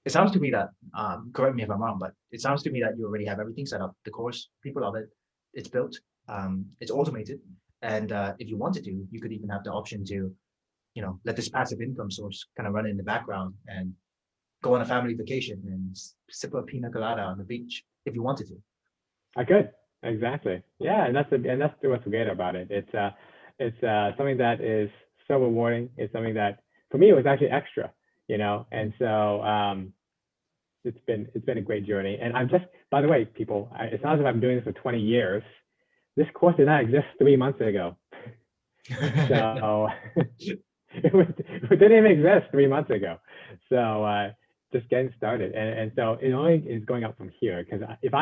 It sounds to me that, correct me if I'm wrong, but it sounds to me that you already have everything set up. The course, people love it. It's built. It's automated. And if you wanted to, you could even have the option to, let this passive income source kind of run in the background and go on a family vacation and sip a pina colada on the beach if you wanted to. I could. Exactly. Yeah, and that's what's great about it. It's something that is so rewarding. It's something that for me it was actually extra, and so it's been a great journey. And I'm just, by the way, people, it sounds like I'm doing this for 20 years. This course did not exist 3 months ago. So it didn't even exist 3 months ago. So just getting started, and so it only is going up from here. Because if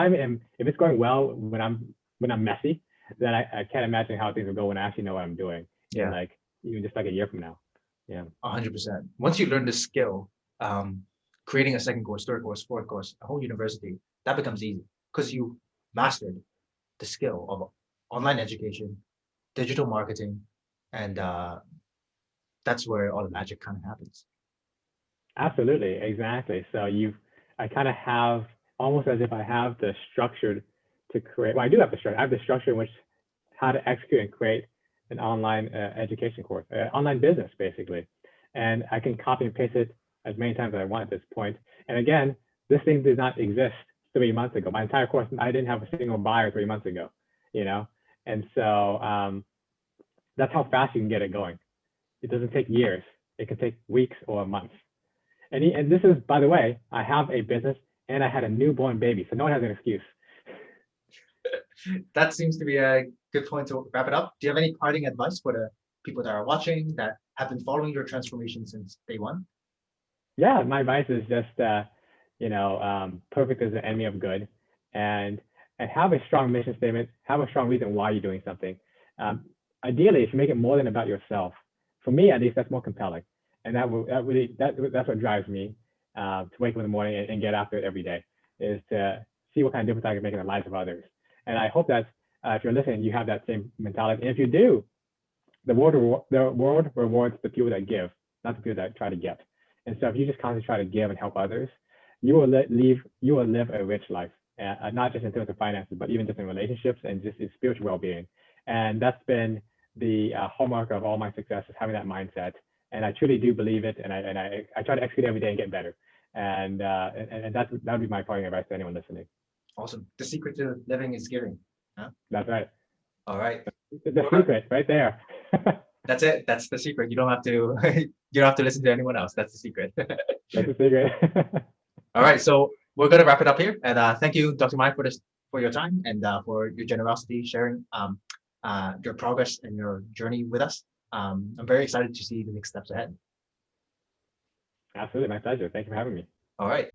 it's going well when I'm messy, then I can't imagine how things will go when I actually know what I'm doing in Yeah, like even just like a year from now. Yeah, 100%. Once you learn the skill, creating a second course, third course, fourth course, a whole university, that becomes easy because you mastered the skill of online education, digital marketing, and that's where all the magic kind of happens. absolutely, exactly. So I kind of have almost as if I have the structure to create. Well, I do have the structure. I have the structure in which how to execute and create an online education course, online business basically. And I can copy and paste it as many times as I want at this point. And again, this thing did not exist 3 months ago. My entire course, I didn't have a single buyer 3 months ago, you know? And so that's how fast you can get it going. It doesn't take years. It can take weeks or months. And this is, by the way, I have a business and I had a newborn baby, so no one has an excuse. That seems to be a good point to wrap it up. Do you have any parting advice for the people that are watching that have been following your transformation since day one? Yeah, my advice is just, perfect is the enemy of good, and and have a strong mission statement. Have a strong reason why you're doing something. Um, Ideally, if you make it more than about yourself, for me at least, that's more compelling, and that's what drives me to wake up in the morning and get after it every day. Is to see what kind of difference I can make in the lives of others. And I hope that if you're listening, you have that same mentality. And if you do, the world rewards the people that give, not the people that try to get. And so if you just constantly try to give and help others, you will live a rich life, not just in terms of finances, but even just in relationships and just in spiritual well-being. And that's been the hallmark of all my success is having that mindset. And I truly do believe it, and I try to execute every day and get better. And that would be my parting advice to anyone listening. Awesome. The secret to living is giving. Huh? That's right. All right. The Well, secret right there. that's it. That's the secret. You don't have to you don't have to listen to anyone else. That's the secret. That's the secret. All right. So we're gonna wrap it up here. And thank you, Dr. Mike, for your time and for your generosity sharing your progress and your journey with us. I'm very excited to see the next steps ahead. Absolutely, my pleasure. Thank you for having me. All right.